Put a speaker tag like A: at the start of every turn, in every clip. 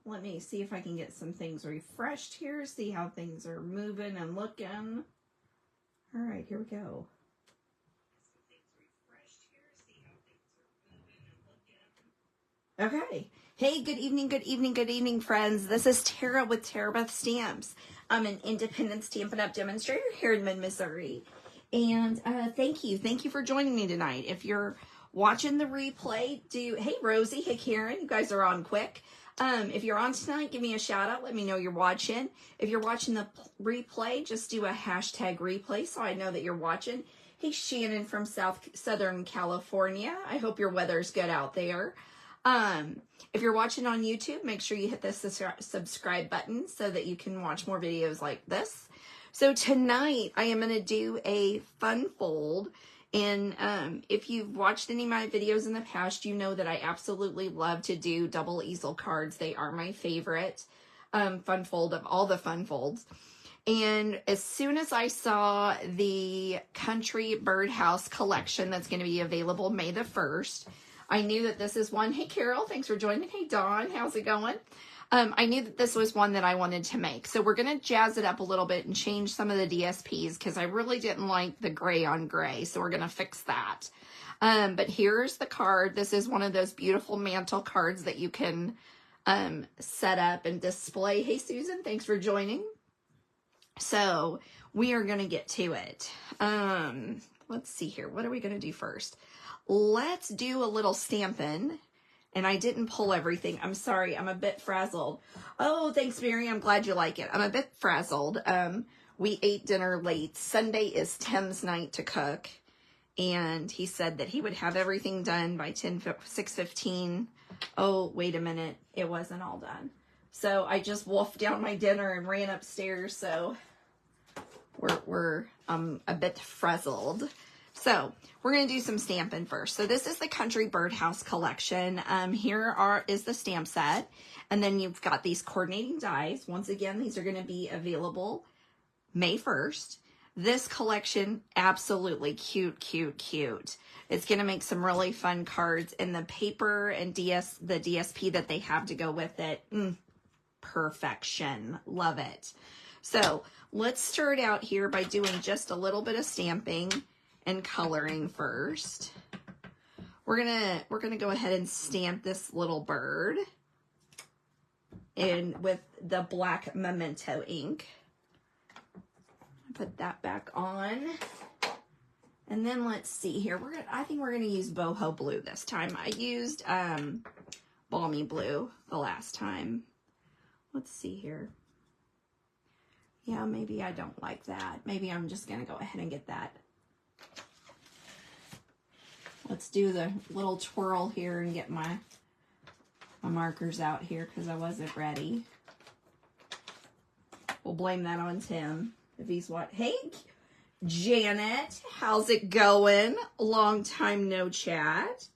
A: let me see if I can get some things refreshed here, see how things are moving and looking. All right, here we go. Okay. Hey, good evening, good evening, good evening, friends. This is Tara with Tarabeth Stamps. I'm an independent Stampin' Up demonstrator here in Mid-Missouri. And thank you for joining me tonight. If you're watching the replay, hey, Rosie, hey, Karen, you guys are on quick. If you're on tonight, give me a shout out. Let me know you're watching. If you're watching the replay, just do a hashtag replay so I know that you're watching. Hey, Shannon from Southern California. I hope your weather's good out there. If you're watching on YouTube, make sure you hit the subscribe button so that you can watch more videos like this. So tonight I am going to do a fun fold. And if you've watched any of my videos in the past, you know that I absolutely love to do double easel cards. They are my favorite fun fold of all the fun folds. And as soon as I saw the Country Birdhouse collection that's going to be available May the 1st, I knew that this is one. Hey, Carol, thanks for joining. Hey, Dawn, how's it going? I knew that this was one that I wanted to make. So we're going to jazz it up a little bit and change some of the DSPs because I really didn't like the gray on gray. So we're going to fix that. But here's the card. This is one of those beautiful mantle cards that you can set up and display. Hey, Susan, thanks for joining. So we are going to get to it. Let's see here. What are we going to do first? Let's do a little stampin'. And I didn't pull everything. I'm sorry. I'm a bit frazzled. Oh, thanks, Mary. I'm glad you like it. I'm a bit frazzled. We ate dinner late. Sunday is Tim's night to cook. And he said that he would have everything done by 6:15. Oh, wait a minute. It wasn't all done. So I just wolfed down my dinner and ran upstairs. So we're a bit frazzled. So we're going to do some stamping first. So this is the Country Birdhouse collection. Here is the stamp set. And then you've got these coordinating dies. Once again, these are going to be available May 1st. This collection, absolutely cute, cute, cute. It's going to make some really fun cards. And the paper and the DSP that they have to go with it, perfection. Love it. So let's start out here by doing just a little bit of stamping and coloring first. We're gonna go ahead and stamp this little bird in with the black Memento ink. Put that back on. And then let's see here. I think we're gonna use boho blue this time. I used balmy blue the last time. Let's see here. Yeah, maybe I don't like that. Maybe I'm just gonna go ahead and get that. Let's do the little twirl here and get my markers out here because I wasn't ready. We'll blame that on Tim if he's what. Hey, Janet, how's it going? Long time no chat.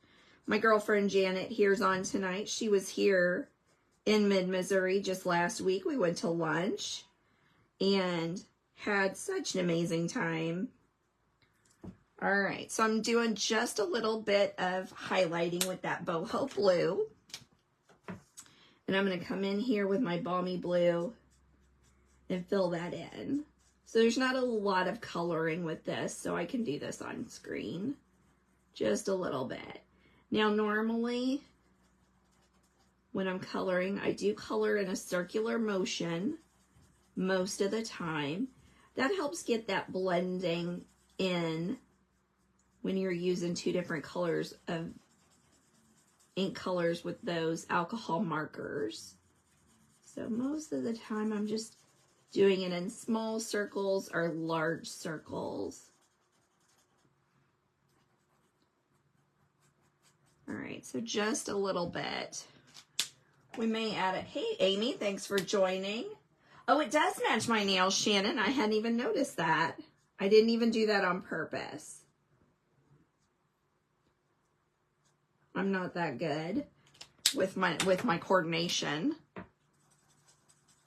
A: My girlfriend Janet here's on tonight. She was here in Mid-Missouri just last week. We went to lunch and had such an amazing time. All right, so I'm doing just a little bit of highlighting with that boho blue. And I'm going to come in here with my balmy blue and fill that in. So there's not a lot of coloring with this, so I can do this on screen. Just a little bit. Now, normally, when I'm coloring, I do color in a circular motion most of the time. That helps get that blending in when you're using two different colors of ink colors with those alcohol markers. So most of the time I'm just doing it in small circles or large circles. All right, so just a little bit. We may add it. Hey, Amy, thanks for joining. Oh, it does match my nails, Shannon. I hadn't even noticed that. I didn't even do that on purpose. I'm not that good with my coordination.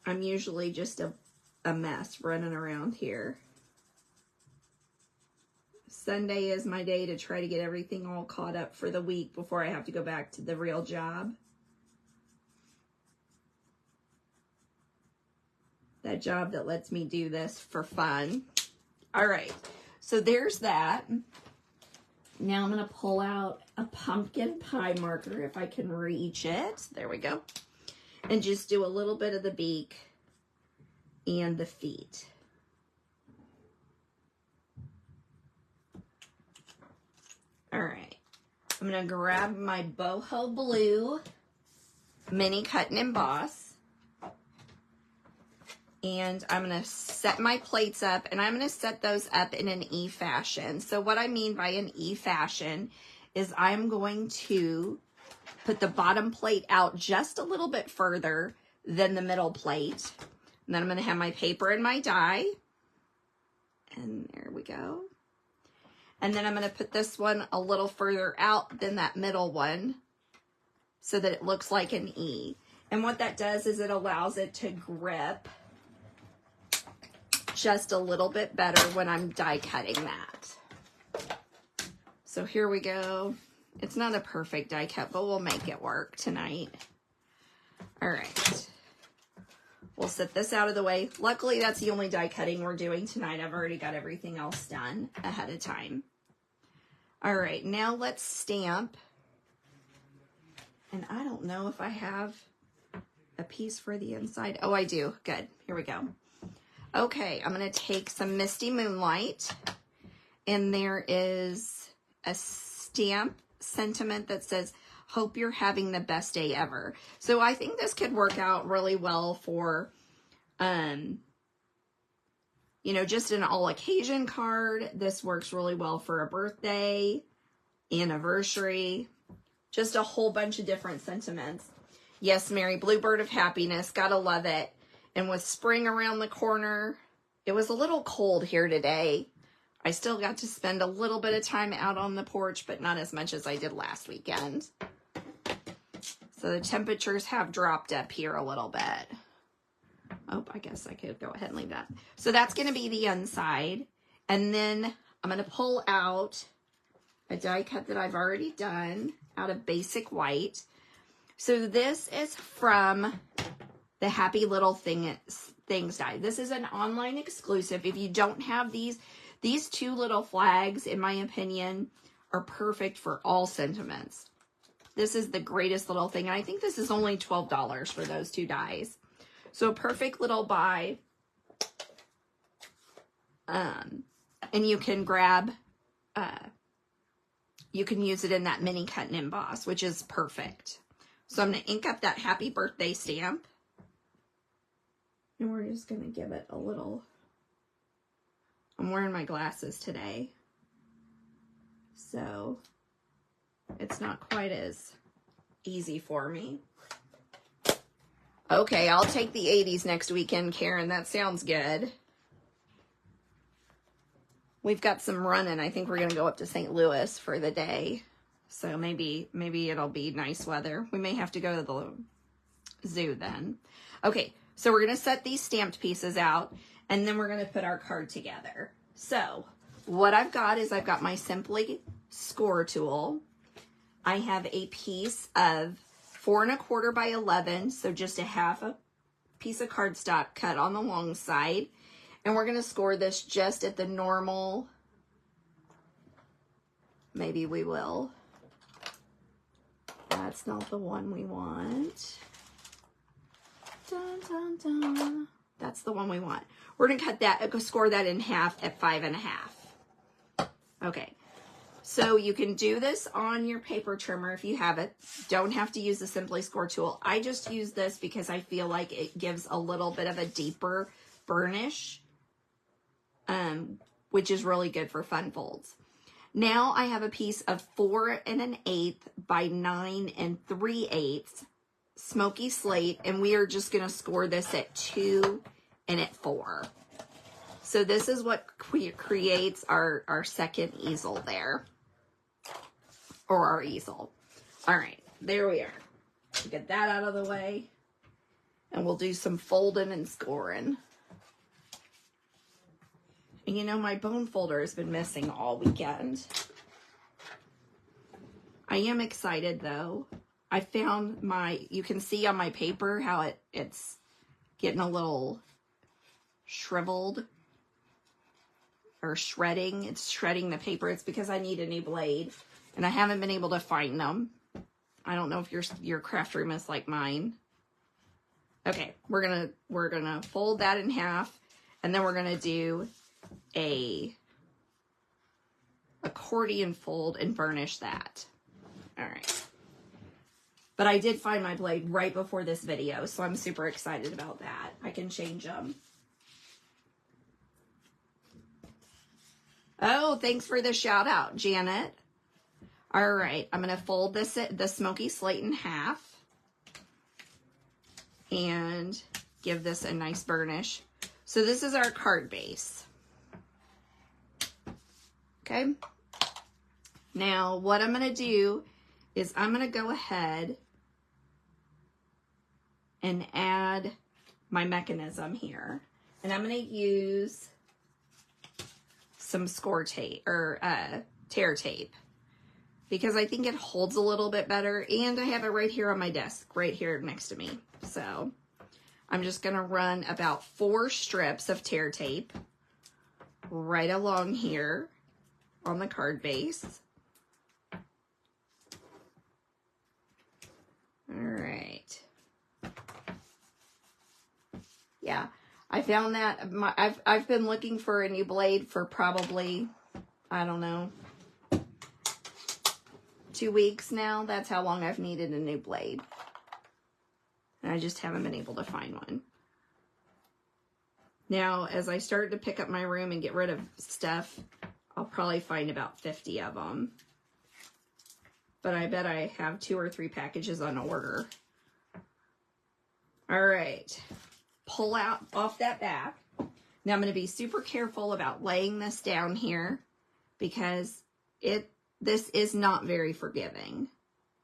A: I'm usually just a mess running around here. Sunday is my day to try to get everything all caught up for the week before I have to go back to the real job. that job that lets me do this for fun. All right, so there's that. Now I'm going to pull out a pumpkin pie marker if I can reach it. There we go. And just do a little bit of the beak and the feet. All right, I'm going to grab my boho blue mini cut and emboss. And I'm going to set my plates up, and I'm going to set those up in an E fashion. So what I mean by an E fashion is I'm going to put the bottom plate out just a little bit further than the middle plate. And then I'm going to have my paper and my die. And there we go. And then I'm going to put this one a little further out than that middle one so that it looks like an E. And what that does is it allows it to grip just a little bit better when I'm die cutting that. So here we go. It's not a perfect die cut, but we'll make it work tonight. All right. We'll set this out of the way. Luckily, that's the only die cutting we're doing tonight. I've already got everything else done ahead of time. All right, now let's stamp. And I don't know if I have a piece for the inside. Oh, I do. Good. Here we go. Okay, I'm going to take some Misty Moonlight, and there is a stamp sentiment that says, hope you're having the best day ever. So I think this could work out really well for, you know, just an all occasion card. This works really well for a birthday, anniversary, just a whole bunch of different sentiments. Yes, Mary, Bluebird of Happiness, gotta love it. And with spring around the corner, it was a little cold here today. I still got to spend a little bit of time out on the porch, but not as much as I did last weekend. So the temperatures have dropped up here a little bit. Oh, I guess I could go ahead and leave that. So that's going to be the inside. And then I'm going to pull out a die cut that I've already done out of Basic White. So this is from the Happy Little Things die. This is an online exclusive. If you don't have these two little flags, in my opinion, are perfect for all sentiments. This is the greatest little thing. And I think this is only $12 for those two dies. So a perfect little buy. And you can grab, you can use it in that mini cut and emboss, which is perfect. So I'm going to ink up that happy birthday stamp. And we're just going to give it a little, I'm wearing my glasses today, so it's not quite as easy for me. Okay, I'll take the 80s next weekend, Karen. That sounds good. We've got some running. I think we're going to go up to St. Louis for the day. So maybe it'll be nice weather. We may have to go to the zoo then. Okay, so we're going to set these stamped pieces out, and then we're going to put our card together. So what I've got is I've got my Simply Score tool. I have a piece of 4 1/4 by 11, so just a half a piece of cardstock cut on the long side. And we're going to score this just at the normal. Maybe we will. That's not the one we want. Dun, dun, dun. That's the one we want. We're going to cut that, score that in half at 5 1/2. Okay. So you can do this on your paper trimmer if you have it. Don't have to use the Simply Score tool. I just use this because I feel like it gives a little bit of a deeper burnish, which is really good for fun folds. Now I have a piece of 4 1/8 by 9 3/8 smoky slate, and we are just going to score this at 2 and at 4. So this is what creates our second easel there, or our easel. All right, there we are. Get that out of the way, and we'll do some folding and scoring. And you know, my bone folder has been missing all weekend. I am excited though. I found you can see on my paper how it's getting a little shriveled or shredding. It's shredding the paper. It's because I need a new blade and I haven't been able to find them. I don't know if your craft room is like mine. Okay, we're gonna fold that in half, and then we're gonna do a accordion fold and burnish that. All right. But I did find my blade right before this video, so I'm super excited about that. I can change them. Oh, thanks for the shout out, Janet. All right, I'm gonna fold the smoky slate in half and give this a nice burnish. So this is our card base. Okay. Now what I'm gonna do is I'm gonna go ahead and add my mechanism here. And I'm gonna use some score tape or tear tape because I think it holds a little bit better, and I have it right here on my desk, right here next to me. So I'm just gonna run about 4 strips of tear tape right along here on the card base. All right. Yeah, I found that I've been looking for a new blade for probably, I don't know, 2 weeks now. That's how long I've needed a new blade. And I just haven't been able to find one. Now, as I start to pick up my room and get rid of stuff, I'll probably find about 50 of them. But I bet I have 2 or 3 packages on order. All right. Pull out off that back. Now I'm going to be super careful about laying this down here because this is not very forgiving.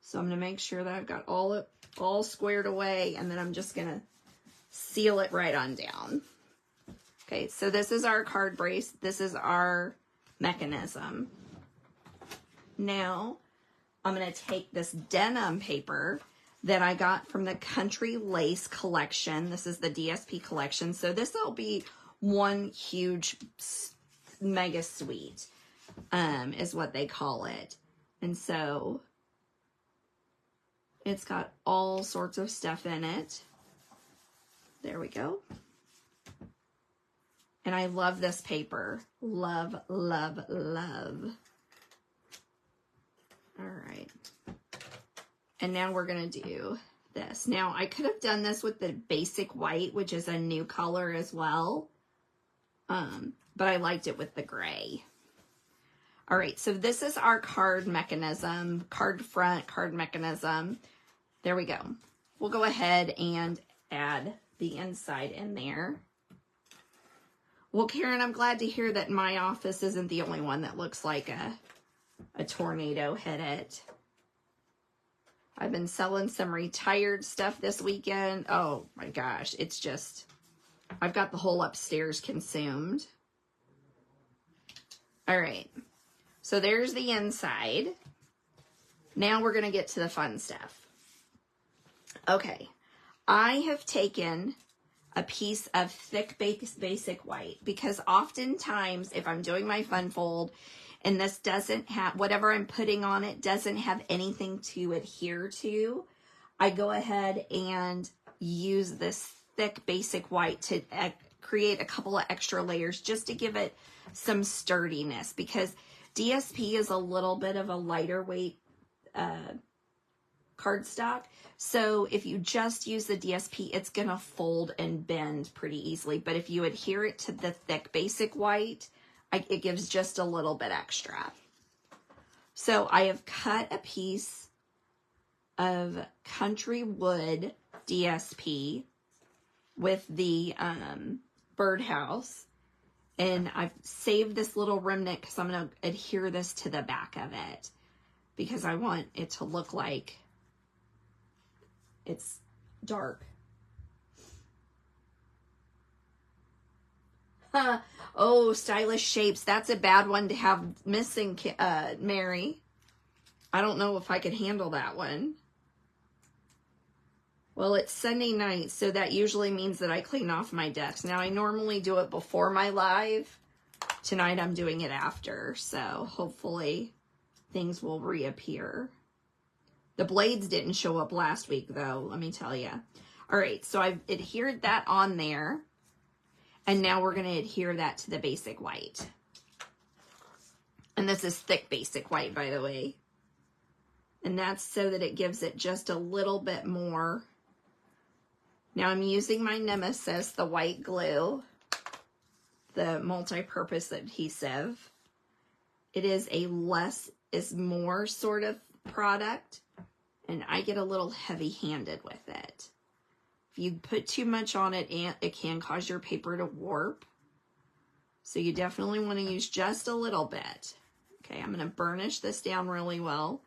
A: So I'm going to make sure that I've got all squared away, and then I'm just going to seal it right on down. Okay, so this is our card brace. This is our mechanism. Now I'm going to take this denim paper that I got from the Country Lace collection. This is the DSP collection. So this will be one huge mega suite, is what they call it. And so it's got all sorts of stuff in it. There we go. And I love this paper. Love, love, love. All right. And now we're going to do this. Now, I could have done this with the basic white, which is a new color as well. But I liked it with the gray. All right, so this is our card mechanism, card front, card mechanism. There we go. We'll go ahead and add the inside in there. Well, Karen, I'm glad to hear that my office isn't the only one that looks like a tornado hit it. I've been selling some retired stuff this weekend. Oh my gosh, it's just, I've got the whole upstairs consumed. All right, so there's the inside. Now we're gonna get to the fun stuff. Okay, I have taken a piece of thick basic white because oftentimes if I'm doing my fun fold and this doesn't have, whatever I'm putting on it doesn't have anything to adhere to, I go ahead and use this thick basic white to create a couple of extra layers just to give it some sturdiness, because DSP is a little bit of a lighter weight cardstock. So if you just use the DSP, it's gonna fold and bend pretty easily. But if you adhere it to the thick basic white, it gives just a little bit extra. So I have cut a piece of Country Wood DSP with the Birdhouse, and I've saved this little remnant because I'm going to adhere this to the back of it because I want it to look like it's dark. Oh, stylish shapes. That's a bad one to have missing, Mary. I don't know if I could handle that one. Well, it's Sunday night, so that usually means that I clean off my desk. Now, I normally do it before my live. Tonight, I'm doing it after, so hopefully things will reappear. The blades didn't show up last week, though, let me tell you. All right, so I've adhered that on there, and now we're going to adhere that to the basic white. And this is thick basic white, by the way. And that's so that it gives it just a little bit more. Now I'm using my Nemesis, the white glue, the multi-purpose adhesive. It is a less is more sort of product, and I get a little heavy-handed with it. If you put too much on it, it can cause your paper to warp. So you definitely want to use just a little bit. Okay, I'm going to burnish this down really well.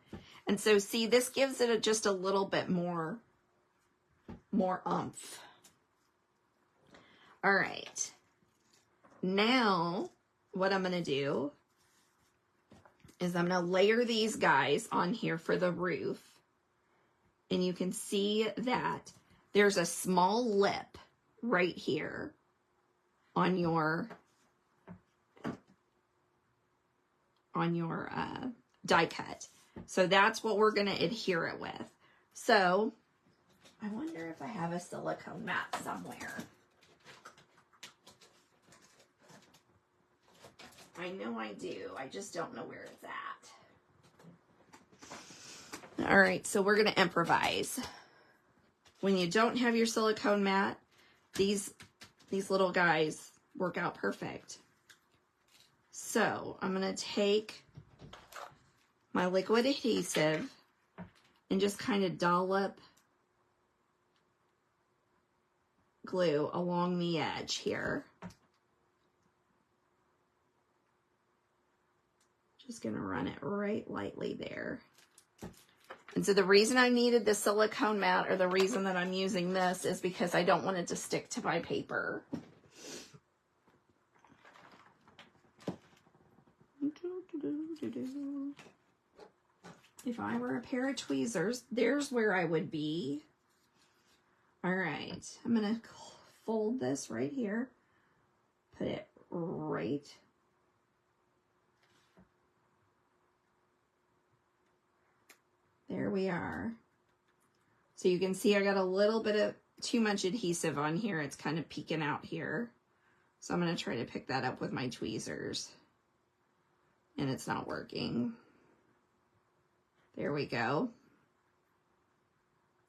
A: And so see, this gives it just a little bit more oomph. All right. Now, what I'm going to do is I'm going to layer these guys on here for the roof. And you can see that there's a small lip right here on your die cut. So that's what we're going to adhere it with. So I wonder if I have a silicone mat somewhere. I know I do. I just don't know where it's at. All right, so we're going to improvise. When you don't have your silicone mat, these little guys work out perfect. So I'm going to take my liquid adhesive and just kind of dollop glue along the edge here. Just going to run it right lightly there. And so the reason I needed the silicone mat, or the reason that I'm using this, is because I don't want it to stick to my paper. If I were a pair of tweezers, there's where I would be. All right, I'm going to fold this right here. Put it right there we are. So you can see I got a little bit of too much adhesive on here. It's kind of peeking out here. So I'm going to try to pick that up with my tweezers. And it's not working. There we go.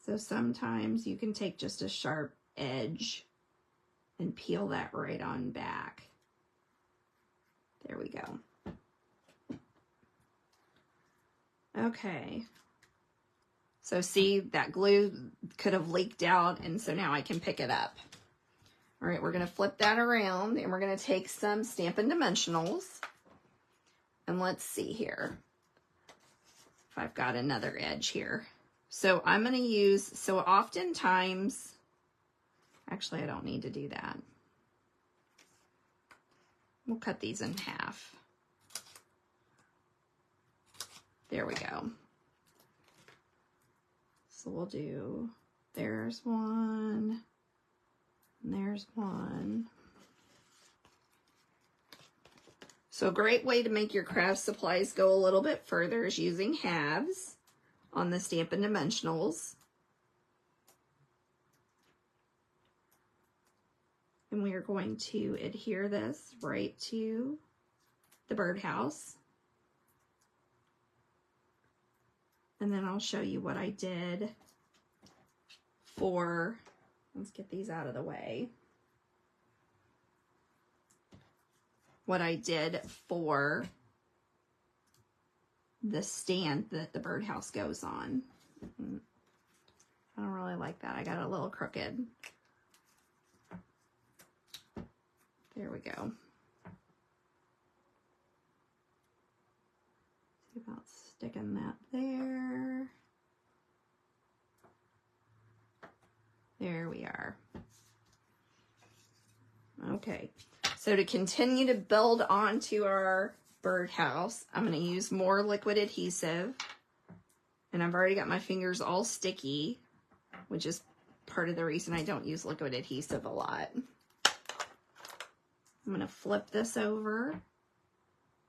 A: So sometimes you can take just a sharp edge and peel that right on back. There we go. Okay. So see, that glue could have leaked out, and so now I can pick it up. All right, we're going to flip that around, and we're going to take some Stampin' Dimensionals. And let's see here if I've got another edge here. So I'm going to use, so oftentimes, actually I don't need to do that. We'll cut these in half. There we go. So we'll do, there's one, and there's one. So a great way to make your craft supplies go a little bit further is using halves on the Stampin' Dimensionals. And we are going to adhere this right to the birdhouse. And then I'll show you what I did for, let's get these out of the way. What I did for the stand that the birdhouse goes on. I don't really like that. I got it a little crooked. There we go. See about sticking that there. There we are. Okay. So to continue to build onto our birdhouse, I'm going to use more liquid adhesive. And I've already got my fingers all sticky, which is part of the reason I don't use liquid adhesive a lot. I'm going to flip this over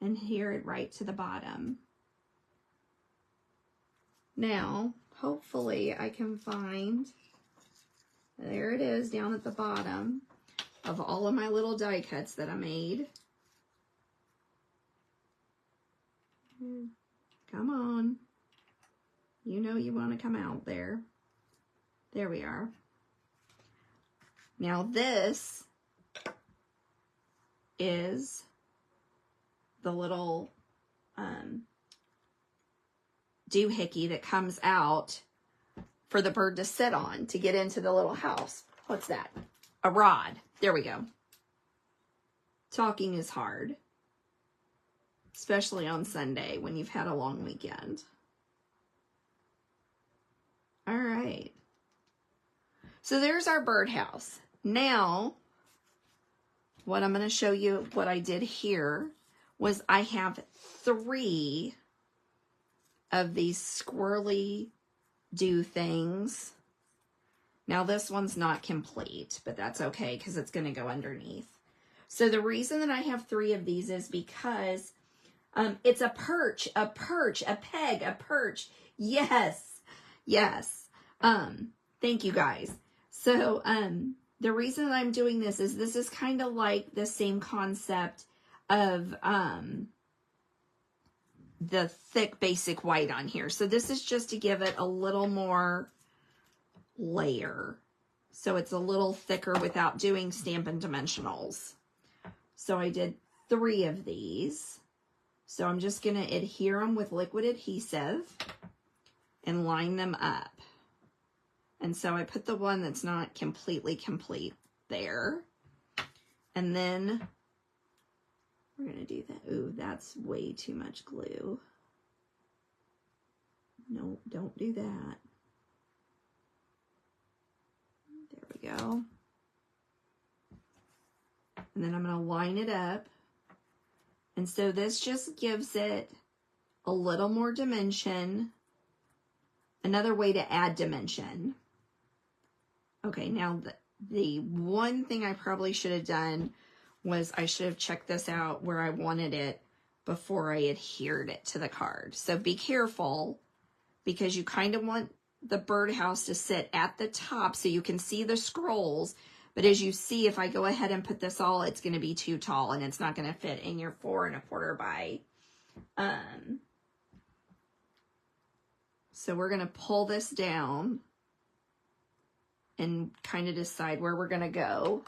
A: and adhere it right to the bottom. Now, hopefully I can find, there it is down at the bottom of all of my little die cuts that I made. Come on. You know you want to come out there. There we are. Now this is the little doohickey that comes out for the bird to sit on to get into the little house. What's that? A rod. There we go. Talking is hard, especially on Sunday when you've had a long weekend. All right. So there's our birdhouse. Now, what I'm going to show you, what I did here, was I have 3 of these squirrely do things. Now this one's not complete, but that's okay because it's going to go underneath. So the reason that I have 3 of these is because it's a perch, a peg, a perch. Yes, yes. Thank you guys. So the reason that I'm doing this is kind of like the same concept of the thick basic white on here. So this is just to give it a little more layer. So it's a little thicker without doing Stampin' Dimensionals. So I did 3 of these. So I'm just going to adhere them with liquid adhesive and line them up. And so I put the one that's not completely complete there. And then we're going to do that. Ooh, that's way too much glue. No, don't do that. There we go. And then I'm going to line it up. And so this just gives it a little more dimension. Another way to add dimension. Okay, now the one thing I probably should have done was I should have checked this out where I wanted it before I adhered it to the card. So be careful because you kind of want the birdhouse to sit at the top so you can see the scrolls. But as you see, if I go ahead and put this all, it's going to be too tall and it's not going to fit in your 4 1/4 by. So we're going to pull this down and kind of decide where we're going to go.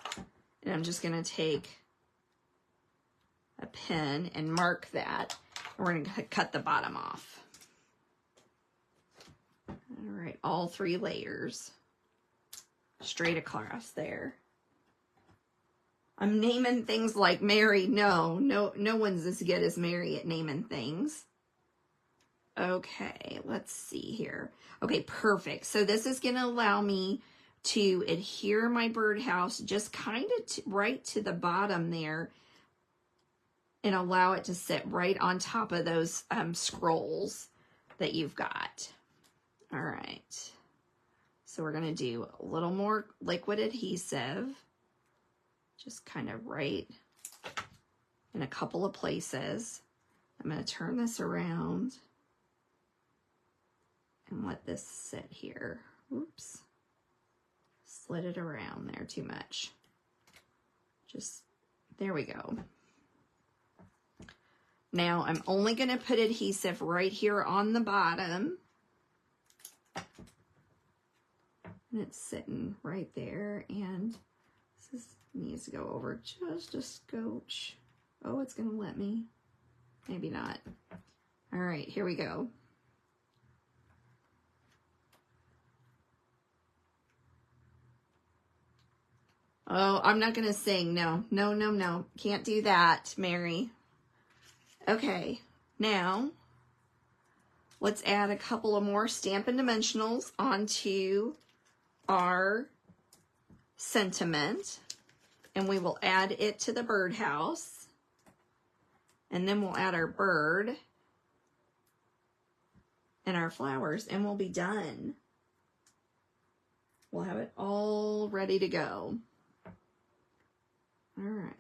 A: And I'm just going to take a pen and mark that. And we're going to cut the bottom off. All right, all 3 layers straight across there. I'm naming things like Mary. No one's as good as Mary at naming things. Okay, let's see here. Okay, perfect. So this is going to allow me to adhere my birdhouse just kind of right to the bottom there and allow it to sit right on top of those scrolls that you've got. All right. So we're going to do a little more liquid adhesive, just kind of right in a couple of places. I'm going to turn this around and let this sit here. Oops. Slid it around there too much. Just, there we go. Now I'm only going to put adhesive right here on the bottom. And it's sitting right there, and this needs to go over just a scotch. Oh, it's going to let me. Maybe not. All right, here we go. Oh, I'm not going to sing. No. Can't do that, Mary. Okay, now let's add a couple of more Stampin' Dimensionals onto our sentiment, and we will add it to the birdhouse, and then we'll add our bird and our flowers, and we'll be done. we'll have it all ready to go. All right.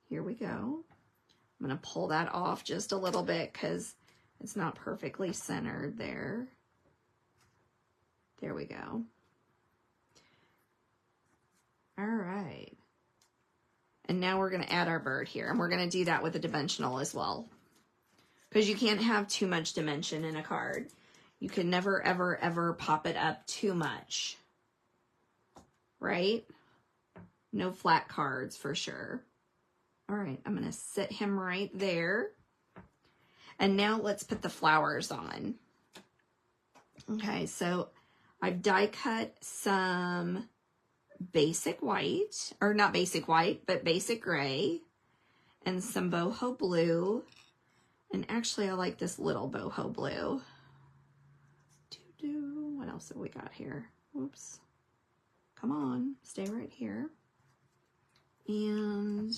A: Here we go. I'm going to pull that off just a little bit because it's not perfectly centered there. There we go. All right. And now we're going to add our bird here, and we're going to do that with a dimensional as well. Because you can't have too much dimension in a card. You can never, ever, ever pop it up too much. Right? No flat cards for sure. All right, I'm going to sit him right there. And now let's put the flowers on. Okay, so I've die cut some basic white, or not basic white, but basic gray, and some boho blue. And actually, I like this little boho blue. What else have we got here? Oops. Come on, stay right here. And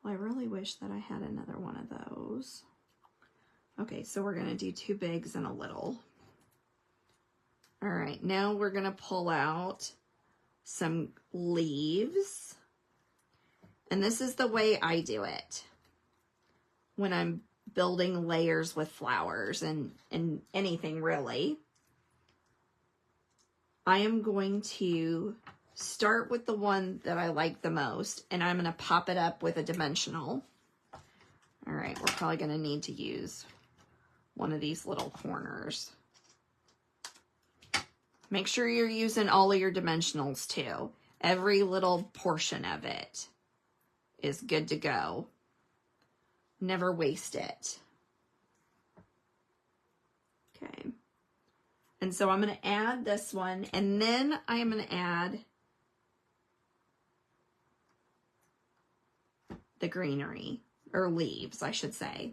A: well, I really wish that I had another one of those. Okay, so we're going to do two bigs and a little. All right, now we're going to pull out some leaves. And this is the way I do it when I'm building layers with flowers and anything really. I am going to start with the one that I like the most, and I'm going to pop it up with a dimensional. All right, we're probably going to need to use one of these little corners. Make sure you're using all of your dimensionals too. Every little portion of it is good to go. Never waste it. Okay. And so I'm going to add this one, and then I am going to add the greenery, or leaves, I should say.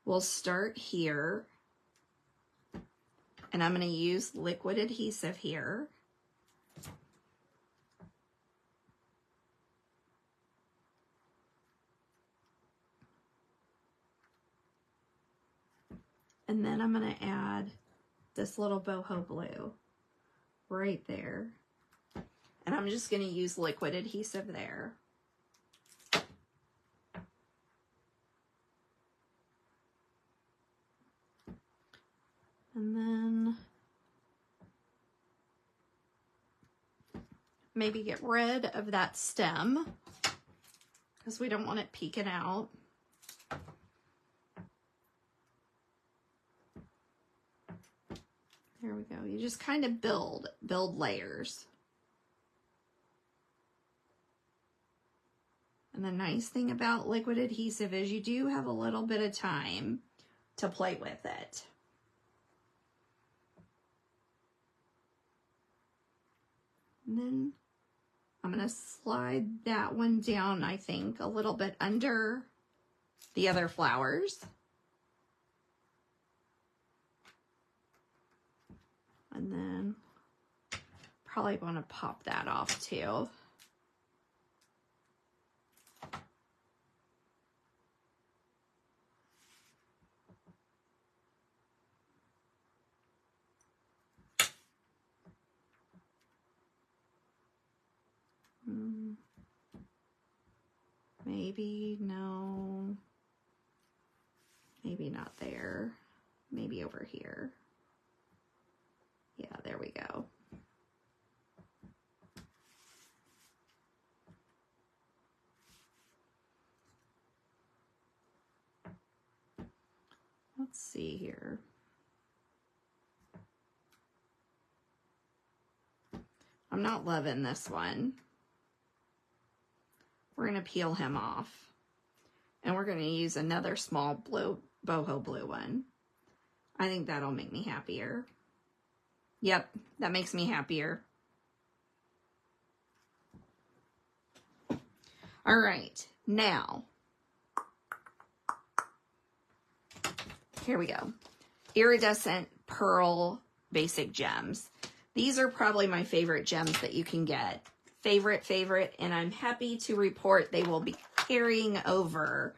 A: We'll start here, and I'm going to use liquid adhesive here. And then I'm going to add this little boho blue right there. And I'm just going to use liquid adhesive there. And then maybe get rid of that stem because we don't want it peeking out. There we go. You just kind of build layers. And the nice thing about liquid adhesive is you do have a little bit of time to play with it. And then I'm going to slide that one down, I think, a little bit under the other flowers. And then probably want to pop that off too. Maybe, no, maybe not there, maybe over here. Yeah, there we go. Let's see here. I'm not loving this one. We're going to peel him off. And we're going to use another small blue, boho blue one. I think that'll make me happier. Yep, that makes me happier. All right, now, here we go. Iridescent pearl basic gems. These are probably my favorite gems that you can get. Favorite, and I'm happy to report they will be carrying over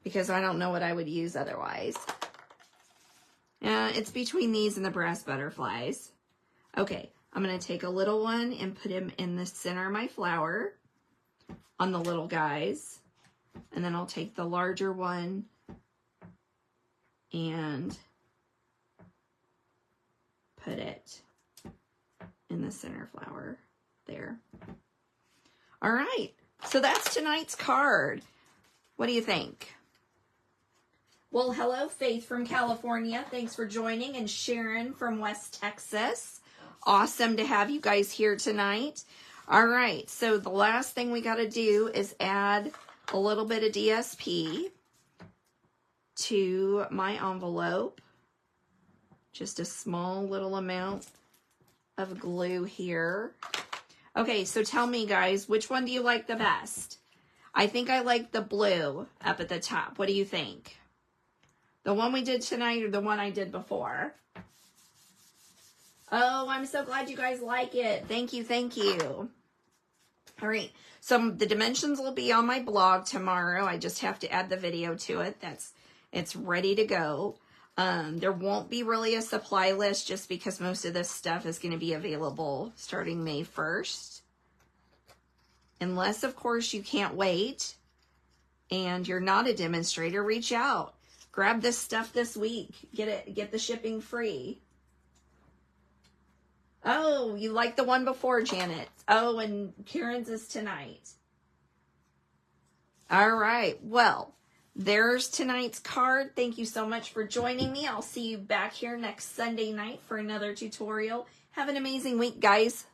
A: because I don't know what I would use otherwise. It's between these and the brass butterflies. Okay, I'm going to take a little one and put him in the center of my flower on the little guys. And then I'll take the larger one and put it in the center flower there. All right, so that's tonight's card. What do you think? Well, hello, Faith from California. Thanks for joining, and Sharon from West Texas. Awesome to have you guys here tonight. All right, so the last thing we got to do is add a little bit of DSP to my envelope. Just a small little amount of glue here. Okay, so tell me, guys, which one do you like the best? I think I like the blue up at the top. What do you think? The one we did tonight or the one I did before? Oh, I'm so glad you guys like it. Thank you, thank you. All right, so the dimensions will be on my blog tomorrow. I just have to add the video to it. It's ready to go. There won't be really a supply list just because most of this stuff is going to be available starting May 1st. Unless, of course, you can't wait and you're not a demonstrator, reach out. Grab this stuff this week. Get the shipping free. Oh, you like the one before, Janet. Oh, and Karen's is tonight. All right. Well, there's tonight's card. Thank you so much for joining me. I'll see you back here next Sunday night for another tutorial. Have an amazing week, guys.